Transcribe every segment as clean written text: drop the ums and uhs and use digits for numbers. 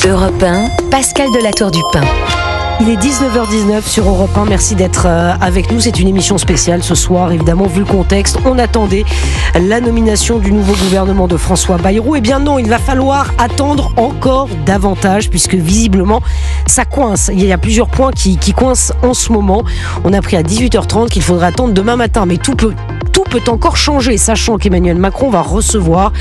Europe 1, Pascal Delatour-Dupin. Il est 19h19 sur Europe 1, merci d'être avec nous, c'est une émission spéciale ce soir, évidemment vu le contexte, on attendait la nomination du nouveau gouvernement de François Bayrou. Eh bien non, il va falloir attendre encore davantage puisque visiblement ça coince, il y a plusieurs points qui coincent en ce moment. On a appris à 18h30 qu'il faudra attendre demain matin, mais tout peut encore changer, sachant qu'Emmanuel Macron va recevoir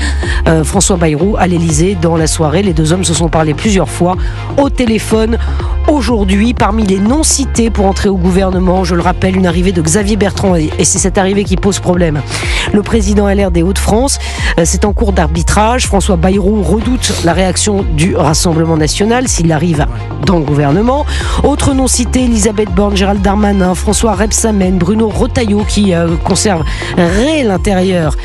François Bayrou à l'Elysée dans la soirée. Les deux hommes se sont parlé plusieurs fois au téléphone aujourd'hui. Parmi les non cités pour entrer au gouvernement, je le rappelle, une arrivée de Xavier Bertrand, et c'est cette arrivée qui pose problème. Le président LR des Hauts-de-France, c'est en cours d'arbitrage. François Bayrou redoute la réaction du Rassemblement national s'il arrive dans le gouvernement. Autres non cités, Elisabeth Borne, Gérald Darmanin, François Rebsamen, Bruno Retailleau qui conserve l'intérieur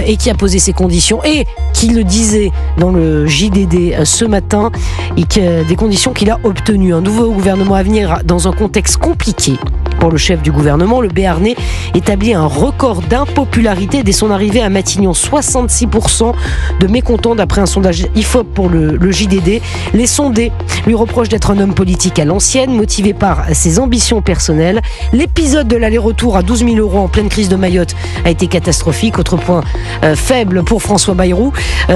et qui a posé ses conditions et qui le disait dans le JDD ce matin, et des conditions qu'il a obtenues. Un nouveau gouvernement à venir dans un contexte compliqué pour le chef du gouvernement. Le Béarnais établit un record d'impopularité dès son arrivée à Matignon. 66% de mécontents d'après un sondage IFOP pour le JDD. Les sondés lui reprochent d'être un homme politique à l'ancienne, motivé par ses ambitions personnelles. L'épisode de l'aller-retour à 12 000 € en pleine crise de Mayotte a été catastrophique. Autre point faible pour François Bayrou,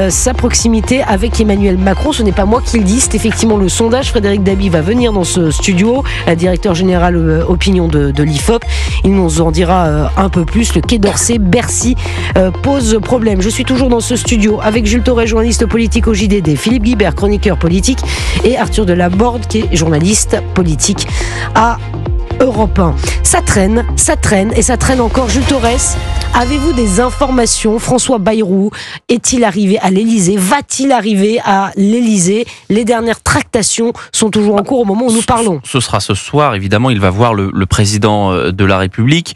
sa proximité avec Emmanuel Macron. Ce n'est pas moi qui le dis, c'est effectivement le sondage. Frédéric Dabi va venir dans ce studio, directeur général opinion de l'IFOP. Il nous en dira un peu plus. Le Quai d'Orsay, Bercy pose problème. Je suis toujours dans ce studio avec Jules Torret, journaliste politique au JDD, Philippe Guibert, chroniqueur politique, et Arthur Delaborde, qui est journaliste politique à Europe 1. Ça traîne et ça traîne encore. Jules Torres, avez-vous des informations? François Bayrou est-il arrivé à l'Elysée? Va-t-il arriver à l'Elysée? Les dernières tractations sont toujours en cours au moment où nous parlons. Ce sera ce soir, évidemment, il va voir le président de la République.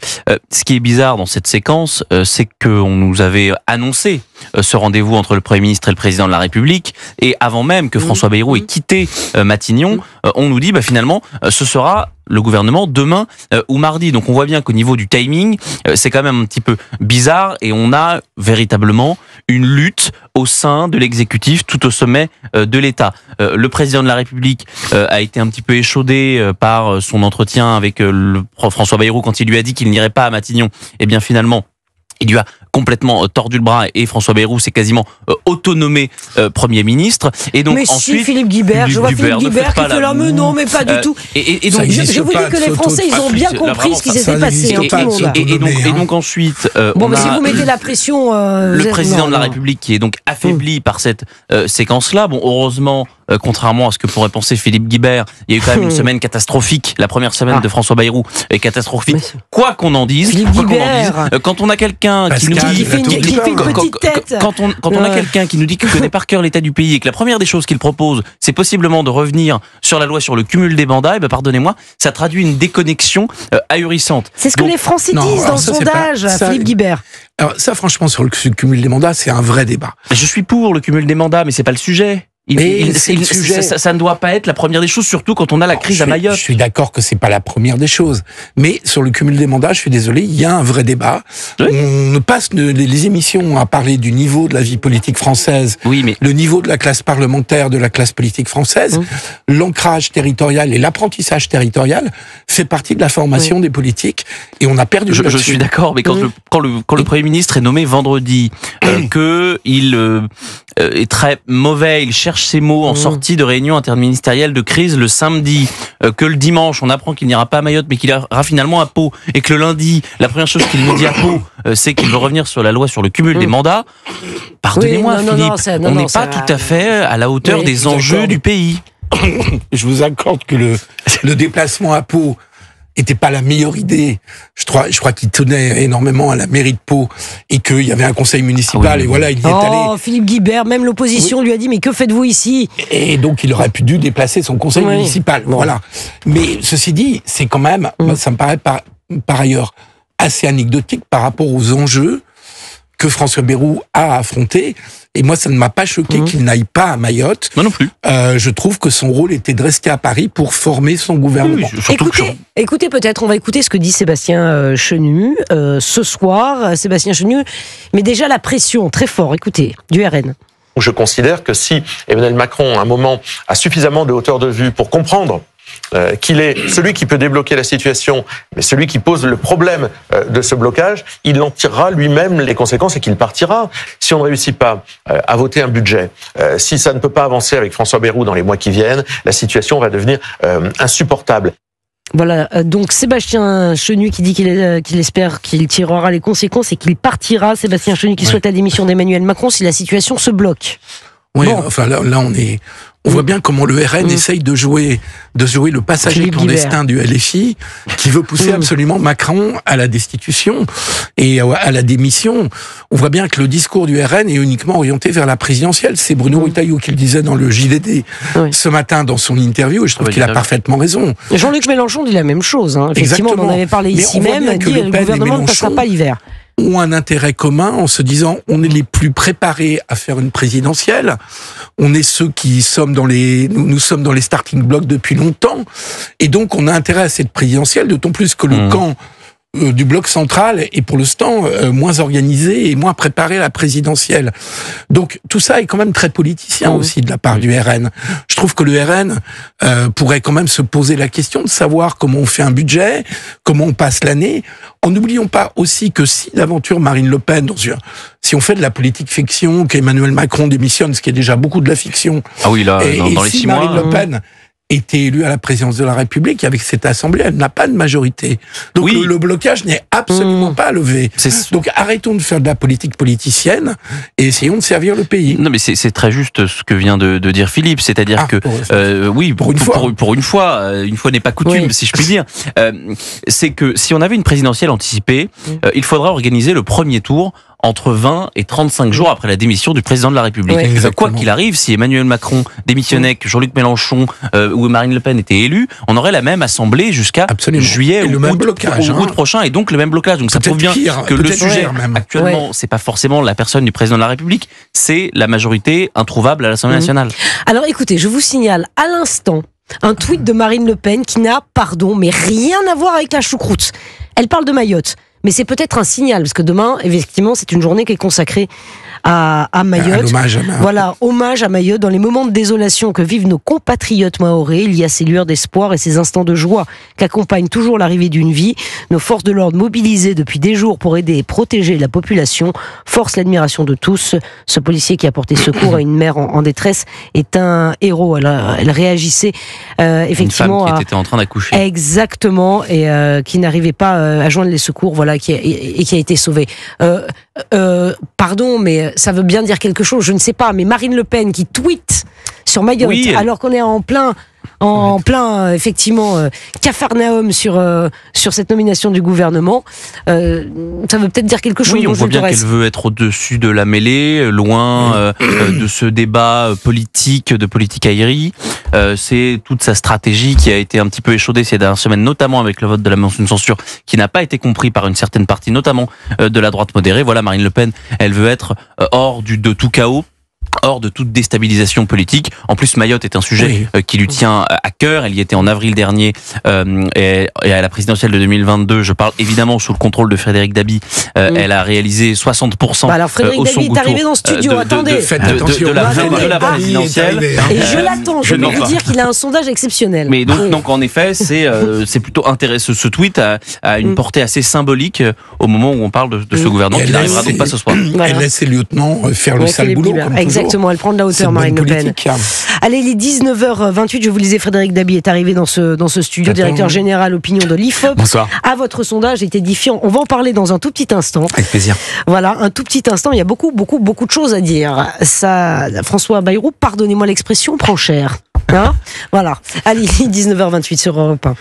Ce qui est bizarre dans cette séquence, c'est qu'on nous avait annoncé ce rendez-vous entre le Premier ministre et le président de la République, et avant même que François Bayrou ait quitté Matignon, on nous dit finalement ce sera le gouvernement demain ou mardi. Donc on voit bien qu'au niveau du timing, c'est quand même un petit peu bizarre, et on a véritablement une lutte au sein de l'exécutif tout au sommet de l'État. Le président de la République a été un petit peu échaudé par son entretien avec François Bayrou quand il lui a dit qu'il n'irait pas à Matignon. Et bien finalement, il lui a complètement tordu le bras, et François Bayrou s'est quasiment autonomé Premier ministre. Et donc mais ensuite, si Philippe Guibert, je vois Philippe Guibert qui fait la meule, non mais pas du tout. Et donc je vous dis que les Français ils ont bien compris ce qui s'était passé. Et donc ensuite, mais si vous mettez la pression, le président de la République qui est donc affaibli par cette séquence-là. Bon, heureusement, contrairement à ce que pourrait penser Philippe Guibert, il y a eu quand même une semaine catastrophique. La première semaine de François Bayrou est catastrophique. Quoi qu'on en dise, quand on a quelqu'un qui nous dit, quand on a quelqu'un qui nous dit qu'il connaît par cœur l'état du pays, et que la première des choses qu'il propose, c'est possiblement de revenir sur la loi sur le cumul des mandats, et pardonnez-moi, ça traduit une déconnexion ahurissante. C'est ce que les Français disent dans le sondage, Philippe Guibert. Alors ça, franchement, sur le cumul des mandats, c'est un vrai débat. Je suis pour le cumul des mandats, mais c'est pas le sujet. Ça ne doit pas être la première des choses, surtout quand on a la crise à Mayotte. Je suis d'accord que c'est pas la première des choses, mais sur le cumul des mandats, je suis désolé, il y a un vrai débat. Oui. On passe les émissions à parler du niveau de la vie politique française, le niveau de la classe parlementaire, de la classe politique française, l'ancrage territorial et l'apprentissage territorial fait partie de la formation des politiques, et on a perdu. Je suis d'accord, mais quand le Premier ministre est nommé vendredi, qu'il est très mauvais, il cherche ses mots en sortie de réunion interministérielle de crise le samedi, que le dimanche on apprend qu'il n'ira pas à Mayotte mais qu'il ira finalement à Pau, et que le lundi la première chose qu'il nous dit à Pau c'est qu'il veut revenir sur la loi sur le cumul des mandats. Pardonnez-moi Philippe, on n'est pas tout à fait à la hauteur des enjeux du pays. Je vous accorde que le déplacement à Pau était pas la meilleure idée. Je crois qu'il tenait énormément à la mairie de Pau, et qu'il y avait un conseil municipal, et voilà, il y est allé. Philippe Guibert, même l'opposition lui a dit, mais que faites-vous ici? Et donc, il aurait dû déplacer son conseil municipal. Voilà. Mais ceci dit, c'est quand même, ça me paraît par ailleurs assez anecdotique par rapport aux enjeux que François Bayrou a affrontés. Et moi, ça ne m'a pas choqué qu'il n'aille pas à Mayotte. Moi non plus. Je trouve que son rôle était de rester à Paris pour former son gouvernement. Écoutez, peut-être, on va écouter ce que dit Sébastien Chenu ce soir. Sébastien Chenu, mais déjà la pression, très fort, écoutez, du RN. Je considère que si Emmanuel Macron, à un moment, a suffisamment de hauteur de vue pour comprendre qu'il est celui qui peut débloquer la situation, mais celui qui pose le problème de ce blocage, il en tirera lui-même les conséquences et qu'il partira. Si on ne réussit pas à voter un budget, si ça ne peut pas avancer avec François Bayrou dans les mois qui viennent, la situation va devenir insupportable. Voilà, donc Sébastien Chenu qui dit qu'il espère qu'il tirera les conséquences et qu'il partira. Sébastien Chenu qui souhaite la démission d'Emmanuel Macron si la situation se bloque. Oui, bon. Enfin là on voit bien comment le RN essaye de jouer le passager clandestin du LFI, qui veut pousser absolument Macron à la destitution et à la démission. On voit bien que le discours du RN est uniquement orienté vers la présidentielle. C'est Bruno Retailleau qui le disait dans le JDD ce matin dans son interview, et je trouve qu'il a parfaitement raison. Jean-Luc Mélenchon dit la même chose. Effectivement, on en avait parlé ici même, il dit que le gouvernement ne passera pas l'hiver. Ont un intérêt commun en se disant on est les plus préparés à faire une présidentielle, on est ceux qui sommes nous sommes dans les starting blocks depuis longtemps, et donc on a intérêt à cette présidentielle, d'autant plus que le camp du bloc central est pour l'instant moins organisé et moins préparé à la présidentielle. Donc tout ça est quand même très politicien aussi de la part du RN. Je trouve que le RN pourrait quand même se poser la question de savoir comment on fait un budget, comment on passe l'année, en n'oublions pas aussi que si l'aventure Marine Le Pen, si on fait de la politique fiction, qu'Emmanuel Macron démissionne, ce qui est déjà beaucoup de la fiction, dans les 6 mois, Marine Le Pen était élue à la présidence de la République, avec cette assemblée, elle n'a pas de majorité. Donc le blocage n'est absolument pas levé. Donc arrêtons de faire de la politique politicienne et essayons de servir le pays. Non mais c'est très juste ce que vient de dire Philippe, c'est-à-dire que pour une fois n'est pas coutume, si je puis dire. C'est que si on avait une présidentielle anticipée, il faudra organiser le premier tour entre 20 et 35 jours après la démission du président de la République. Quoi qu'il arrive, si Emmanuel Macron démissionnait, que Jean-Luc Mélenchon ou Marine Le Pen étaient élus, on aurait la même assemblée jusqu'à juillet ou août prochain, et donc le même blocage. Donc ça prouve bien que le sujet actuellement, c'est pas forcément la personne du président de la République, c'est la majorité introuvable à l'Assemblée nationale. Alors écoutez, je vous signale à l'instant un tweet de Marine Le Pen qui n'a, mais rien à voir avec la choucroute. Elle parle de Mayotte. Mais c'est peut-être un signal, parce que demain, effectivement, c'est une journée qui est consacrée à Mayotte. Voilà, hommage à Mayotte. Dans les moments de désolation que vivent nos compatriotes mahorais, il y a ces lueurs d'espoir et ces instants de joie qu'accompagnent toujours l'arrivée d'une vie. Nos forces de l'ordre mobilisées depuis des jours pour aider et protéger la population forcent l'admiration de tous. Ce policier qui a porté secours à une mère en détresse est un héros. Elle réagissait effectivement une femme qui était en train d'accoucher. Exactement, et qui n'arrivait pas à joindre les secours, voilà, qui a été sauvée. Pardon, mais ça veut bien dire quelque chose, je ne sais pas, mais Marine Le Pen qui tweet sur Mayotte, alors qu'on est en plein effectivement Capharnaüm sur cette nomination du gouvernement, ça veut peut-être dire quelque chose. Oui, on voit bien qu'elle veut être au-dessus de la mêlée, loin de ce débat politique, de politique aérie. C'est toute sa stratégie qui a été un petit peu échaudée ces dernières semaines, notamment avec le vote de la motion de censure, qui n'a pas été compris par une certaine partie, notamment de la droite modérée. Voilà, Marine Le Pen, elle veut être hors de tout chaos, hors de toute déstabilisation politique. En plus, Mayotte est un sujet qui lui tient à cœur. Elle y était en avril dernier et à la présidentielle de 2022. Je parle évidemment sous le contrôle de Frédéric Dabi. Elle a réalisé 60%. Alors Frédéric Dabi est arrivé dans le studio. Attendez, de la présidentielle. Et je l'attends. Je vais vous dire qu'il a un sondage exceptionnel. Mais donc en effet, c'est plutôt intéressant. Ce tweet a une portée assez symbolique au moment où on parle de ce gouvernement qui n'arrivera donc pas ce soir. Elle laisse ses lieutenants faire le sale boulot. Exactement, elle prend de la hauteur, Marine Le Pen. Allez, il est 19h28, je vous lisais, Frédéric Dabi est arrivé dans ce studio, directeur général opinion de l'IFOP. Bonsoir. À votre sondage est édifiant. On va en parler dans un tout petit instant. Avec plaisir. Voilà, un tout petit instant, il y a beaucoup de choses à dire. Ça, François Bayrou, pardonnez-moi l'expression, prend cher. Voilà. Allez, 19h28 sur Europe 1.